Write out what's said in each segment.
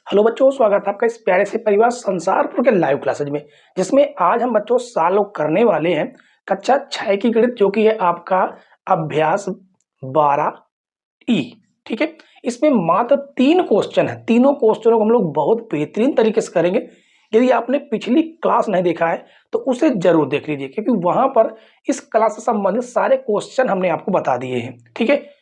Hello बच्चों, स्वागत है आपका इस प्यारे से परिवार संसारपुर के लाइव क्लासेज में, जिसमें आज हम बच्चों सॉल्व करने वाले हैं कक्षा 6 की गणित, जो कि है आपका अभ्यास 12 ई। ठीक है, इसमें मात्र 3 क्वेश्चन है। तीनों क्वेश्चनों को हम लोग बहुत बेहतरीन तरीके से करेंगे। यदि आपने पिछली क्लास नहीं देखा है तो उसे जरूर देख लीजिए, क्योंकि वहां पर इस क्लास से संबंधित सारे क्वेश्चन हमने आपको बता दिए हैं। ठीक है,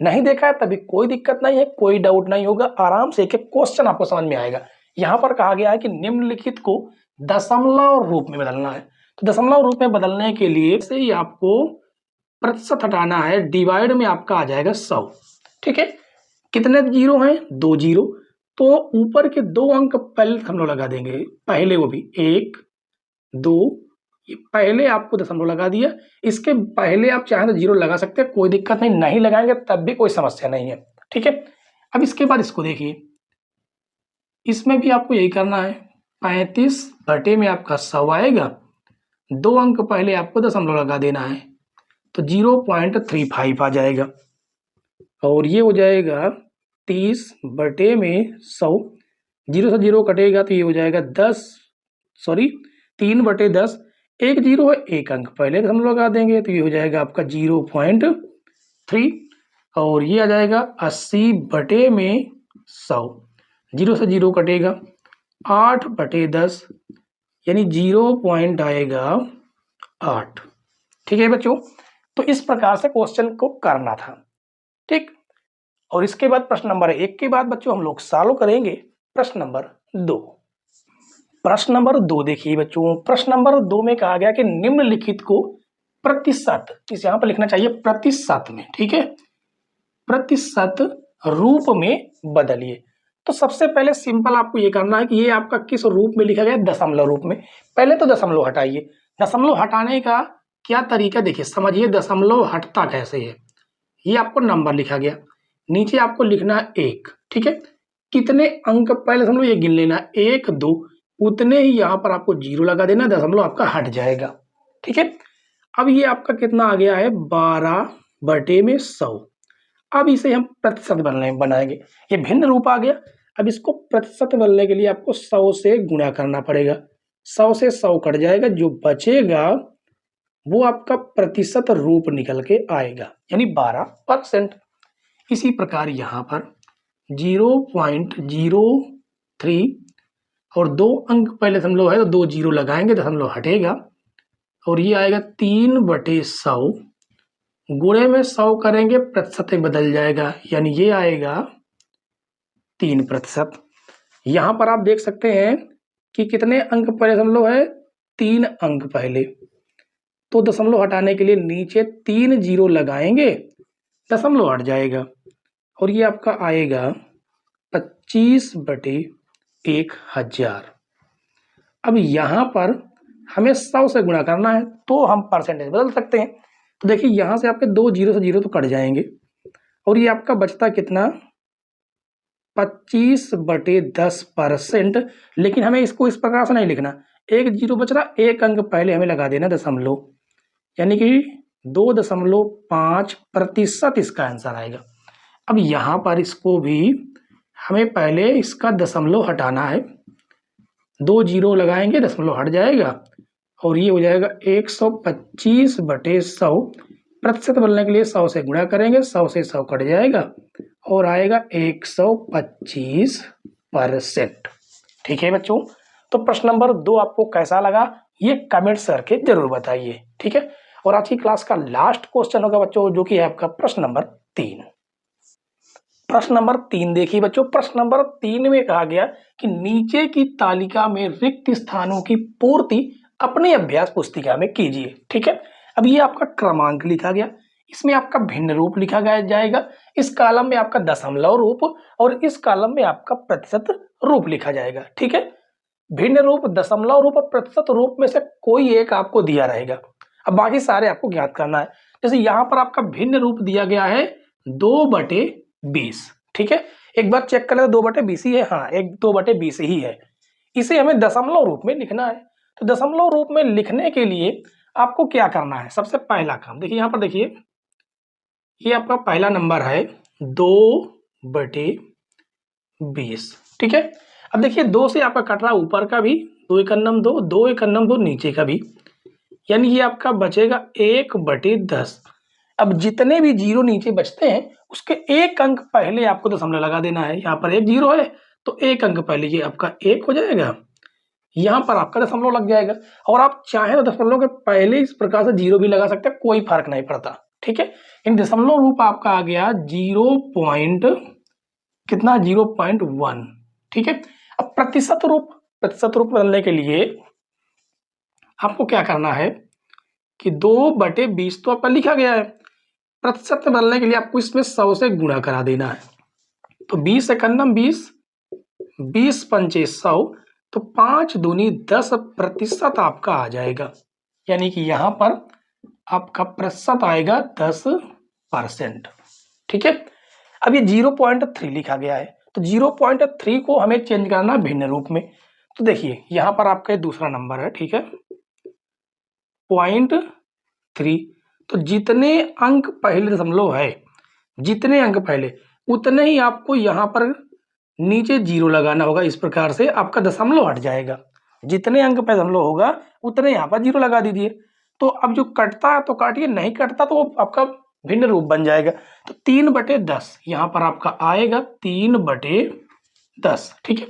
नहीं देखा है तभी कोई दिक्कत नहीं है, कोई डाउट नहीं होगा, आराम से एक एक क्वेश्चन आपको समझ में आएगा। यहाँ पर कहा गया है कि निम्नलिखित को दशमलव रूप में बदलना है। तो दशमलव रूप में बदलने के लिए से ही आपको प्रतिशत हटाना है। डिवाइड में आपका आ जाएगा 100। ठीक है, कितने जीरो हैं? 2 जीरो। तो ऊपर के 2 अंक पहले हम लोग लगा देंगे, पहले वो भी 1 2, ये पहले आपको दशमलव लगा दिया। इसके पहले आप चाहें तो जीरो लगा सकते हैं, कोई दिक्कत नहीं, नहीं लगाएंगे तब भी कोई समस्या नहीं है। ठीक है, अब इसके बाद इसको देखिए, इसमें भी आपको यही करना है। 35 बटे में आपका 100 आएगा, 2 अंक पहले आपको दशमलव लगा देना है, तो 0.35 आ जाएगा। और ये हो जाएगा 30 बटे में 100, 0 से 0 कटेगा तो ये हो जाएगा 3 बटे 10। 1 जीरो है, 1 अंक पहले हम लगा देंगे तो ये हो जाएगा आपका 0.3। और ये आ जाएगा 80 बटे में 100, 0 से 0 कटेगा, 8 बटे 10 यानी 0 पॉइंट आएगा 8। ठीक है बच्चों, तो इस प्रकार से क्वेश्चन को करना था। ठीक, और इसके बाद प्रश्न नंबर 1 के बाद बच्चों हम लोग सॉल्व करेंगे प्रश्न नंबर 2। प्रश्न नंबर 2 देखिए बच्चों, प्रश्न नंबर 2 में कहा गया कि निम्नलिखित को प्रतिशत, इस यहां पर लिखना चाहिए प्रतिशत में, ठीक है, प्रतिशत रूप में बदलिए। तो सबसे पहले सिंपल आपको ये करना है कि ये आपका किस रूप में लिखा गया है? दशमलव रूप में। पहले तो दशमलव हटाइए। दशमलव हटाने का क्या तरीका देखिए, समझिए दशमलव हटता कैसे है। ये आपको नंबर लिखा गया, नीचे आपको लिखना है 1। ठीक है, कितने अंक पहले दशमलव ये गिन लेना, 1 2, उतने ही यहाँ पर आपको 0 लगा देना, दशमलव आपका हट जाएगा। ठीक है, अब ये आपका कितना आ गया है? 12 बटे में 100। अब इसे हम प्रतिशत बनाएंगे, ये भिन्न रूप आ गया। अब इसको प्रतिशत बनने के लिए आपको 100 से गुणा करना पड़ेगा। 100 से 100 कट जाएगा, जो बचेगा वो आपका प्रतिशत रूप निकल के आएगा, यानी 12%। इसी प्रकार यहाँ पर 0.03 और 2 अंक पहले दशमलव है तो 2 जीरो लगाएंगे, दशमलव हटेगा और ये आएगा 3 बटे 100, गुणे में 100 करेंगे प्रतिशत में बदल जाएगा, यानी ये आएगा 3%। यहाँ पर आप देख सकते हैं कि कितने अंक पहले दशमलव है? 3 अंक पहले, तो दशमलव हटाने के लिए नीचे 3 जीरो लगाएंगे, दशमलव हट जाएगा और ये आपका आएगा 25 बटे 1000। अब यहाँ पर हमें 100 से गुणा करना है तो हम परसेंटेज बदल सकते हैं। तो देखिए यहाँ से आपके 2 जीरो से 0 तो कट जाएंगे और ये आपका बचता कितना? 25 बटे 10%। लेकिन हमें इसको इस प्रकार से नहीं लिखना, 1 जीरो बच रहा, 1 अंक पहले हमें लगा देना दशमलव, यानी कि 2.5% इसका आंसर आएगा। अब यहाँ पर इसको भी हमें पहले इसका दशमलव हटाना है, 2 जीरो लगाएंगे, दशमलव हट जाएगा और ये हो जाएगा 125 बटे 100। प्रतिशत बनने के लिए 100 से गुणा करेंगे, 100 से 100 कट जाएगा और आएगा 125%। ठीक है बच्चों, तो प्रश्न नंबर 2 आपको कैसा लगा ये कमेंट्स करके जरूर बताइए। ठीक है, और आज की क्लास का लास्ट क्वेश्चन होगा बच्चों, जो कि है आपका प्रश्न नंबर 3। प्रश्न नंबर 3 देखिए बच्चों, प्रश्न नंबर 3 में कहा गया कि नीचे की तालिका में रिक्त स्थानों की पूर्ति अपने अभ्यास पुस्तिका में कीजिए। ठीक है, अब ये आपका क्रमांक लिखा गया, इसमें आपका भिन्न रूप लिखा गया जाएगा, इस कॉलम में आपका दशमलव रूप और इस कॉलम में आपका प्रतिशत रूप लिखा जाएगा। ठीक है, भिन्न रूप, दशमलव रूप और प्रतिशत रूप में से कोई एक आपको दिया रहेगा, अब बाकी सारे आपको ज्ञात करना है। जैसे यहाँ पर आपका भिन्न रूप दिया गया है 2/20। ठीक है, एक बार चेक कर ले, 2/20 ही है, हाँ एक 2/20 ही है। इसे हमें दशमलव रूप में लिखना है। तो दशमलव रूप में लिखने के लिए आपको क्या करना है? सबसे पहला काम देखिए, यहाँ पर देखिए, ये आपका पहला नंबर है 2/20। ठीक है। अब देखिए 2 से आपका कट रहा ऊपर का भी, 2 एकन्नम 2, 2 एकन्नम 2 नीचे का भी, यानी ये आपका बचेगा 1/10। अब जितने भी जीरो नीचे बचते हैं उसके 1 अंक पहले आपको दशमलव लगा देना है। यहाँ पर 1 जीरो है तो 1 अंक पहले ये आपका 1 हो जाएगा, यहाँ पर आपका दशमलव लग जाएगा। और आप चाहे तो दशमलव के पहले इस प्रकार से जीरो भी लगा सकते हैं, कोई फर्क नहीं पड़ता। ठीक है, इन दशमलव रूप आपका आ गया 0.1। ठीक है, अब प्रतिशत रूप बदलने के लिए आपको क्या करना है कि 2/20 तो आपका लिखा गया है। प्रतिशत में बदलने के लिए आपको इसमें 100 से गुणा करा देना है। तो 20 एकन्नम 20, 20 पंचे 100, तो 5 दूनी 10% आपका आ जाएगा। यानी कि यहाँ पर आपका प्रतिशत आएगा 10%। ठीक है, अब ये 0.3 लिखा गया है, तो 0.3 को हमें चेंज करना भिन्न रूप में। तो देखिए यहाँ पर आपका दूसरा नंबर है, ठीक है, 0.3, तो जितने अंक पहले दशमलव है, जितने अंक पहले उतने ही आपको यहाँ पर नीचे जीरो लगाना होगा। इस प्रकार से आपका दशमलव हट जाएगा। जितने अंक पे दशमलव होगा उतने यहाँ पर जीरो लगा दीजिए। तो अब जो कटता है तो काटिए, नहीं कटता तो वो आपका भिन्न रूप बन जाएगा। तो 3/10 यहाँ पर आपका आएगा 3/10। ठीक है,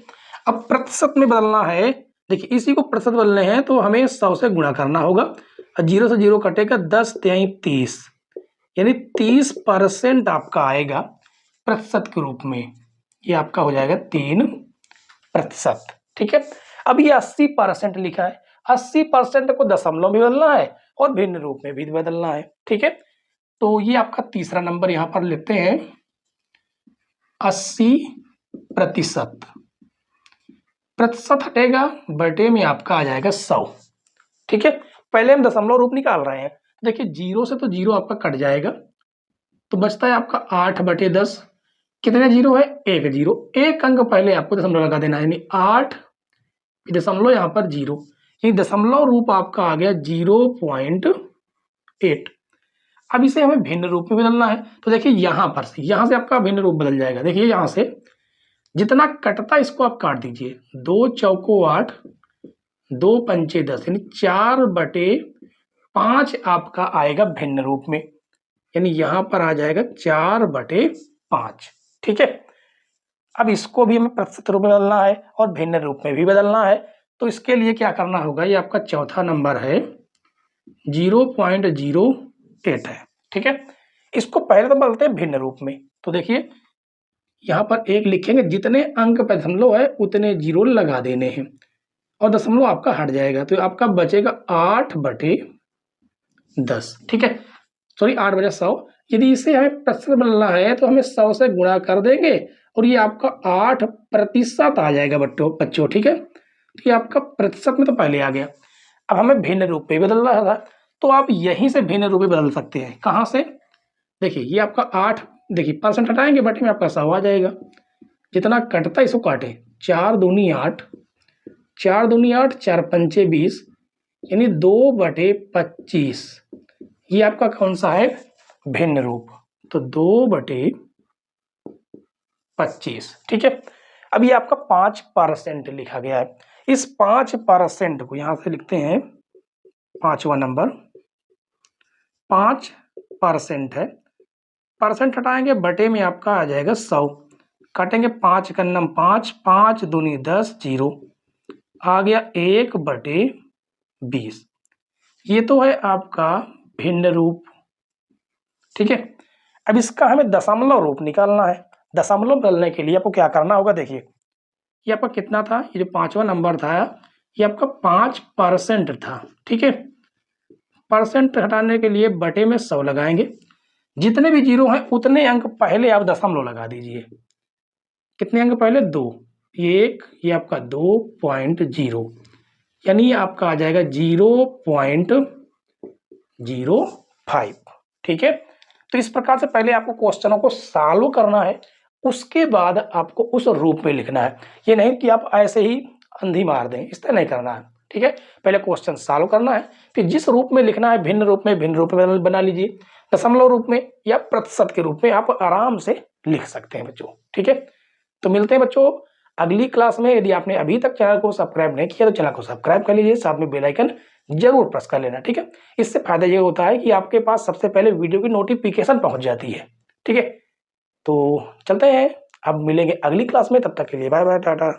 अब प्रतिशत में बदलना है। देखिए इसी को प्रतिशत बदलने हैं तो हमें 100 से गुणा करना होगा। 0 से 0 कटेगा, 10 तिहाई 30, यानी 30% आपका आएगा प्रतिशत के रूप में। ये आपका हो जाएगा 3%। ठीक है, अब ये 80% लिखा है, 80% को दशमलव में बदलना है और भिन्न रूप में भी बदलना है। ठीक है, तो ये आपका तीसरा नंबर यहाँ पर लेते हैं 80%। प्रतिशत हटेगा, बटे में आपका आ जाएगा 100। ठीक है, पहले हम दशमलव रूप निकाल रहे हैं। देखिए 0 से तो 0 आपका कट जाएगा, तो बचता है आपका 8/10। कितने जीरो है? 1 जीरो। 1 अंक पहले आपको दशमलव लगा देना है, यानी 8 दशमलव यहाँ पर 0, यानी दशमलव रूप आपका आ गया 0.8। अब इसे हमें भिन्न रूप में बदलना है। तो देखिए यहाँ से आपका भिन्न रूप बदल जाएगा। देखिए यहाँ से जितना कटता इसको आप काट दीजिए। 2 चौको 8, 2 पंचे 10, यानी 4/5 आपका आएगा भिन्न रूप में, यानी यहाँ पर आ जाएगा 4/5। ठीक है, अब इसको भी हमें प्रतिशत रूप में बदलना है और भिन्न रूप में भी बदलना है। तो इसके लिए क्या करना होगा, ये आपका चौथा नंबर है 0.08 है। ठीक है, इसको पहले तो बदलते हैं भिन्न रूप में। तो देखिए यहाँ पर 1 लिखेंगे, जितने अंक पे दशमलव है उतने जीरो लगा देने हैं और दशमलव आपका हट जाएगा। तो आपका बचेगा 8/10। ठीक है, सॉरी 8/100। यदि इसे हमें प्रतिशत बदलना है तो हमें 100 से गुणा कर देंगे और ये आपका 8% आ जाएगा बच्चों। ठीक है, तो ये आपका प्रतिशत में तो पहले आ गया। अब हमें भिन्न रूप में बदलना था, तो आप यहीं से भिन्न रूप में बदल सकते हैं। कहाँ से? देखिए ये आपका 8, देखिए परसेंट हटाएंगे, बटे में आपका 100 आ जाएगा। जितना कटता इसको काटे, 4 दूनी 8, 4 दूनी 8, 4 पंचे 20, यानी 2/25। ये आपका कौन सा है? भिन्न रूप। तो 2/25। ठीक है, अब ये आपका 5% लिखा गया है। इस 5% को यहां से लिखते हैं, पांचवा नंबर 5% है। परसेंट हटाएंगे, बटे में आपका आ जाएगा 100। काटेंगे 5 कन्नम 5, 5 दूनी 10, 0 आ गया 1/20। ये तो है आपका भिन्न रूप। ठीक है, अब इसका हमें दशमलव रूप निकालना है। दशमलव बदलने के लिए आपको क्या करना होगा, देखिए ये आपका कितना था, ये जो पांचवा नंबर था ये आपका 5% था। ठीक है, परसेंट हटाने के लिए बटे में 100 लगाएंगे। जितने भी जीरो हैं उतने अंक पहले आप दशमलव लगा दीजिए। कितने अंक पहले? 2, 1, ये आपका 2.0, यानी आपका आ जाएगा 0.05। ठीक है, तो इस प्रकार से पहले आपको क्वेश्चनों को सॉल्व करना है, उसके बाद आपको उस रूप में लिखना है। ये नहीं कि आप ऐसे ही अंधी मार दें, इस तरह नहीं करना है। ठीक है, पहले क्वेश्चन सॉल्व करना है, फिर जिस रूप में लिखना है भिन्न रूप में बना लीजिए। दशमलव रूप में या प्रतिशत के रूप में आप आराम से लिख सकते हैं बच्चों। ठीक है, तो मिलते हैं बच्चों अगली क्लास में यदि आपने अभी तक चैनल को सब्सक्राइब नहीं किया तो चैनल को सब्सक्राइब कर लीजिए, साथ में बेल आइकन जरूर प्रेस कर लेना, ठीक है। इससे फायदा ये होता है कि आपके पास सबसे पहले वीडियो की नोटिफिकेशन पहुंच जाती है, ठीक है। तो चलते हैं, अब मिलेंगे अगली क्लास में, तब तक के लिए बाय बाय, टाटा।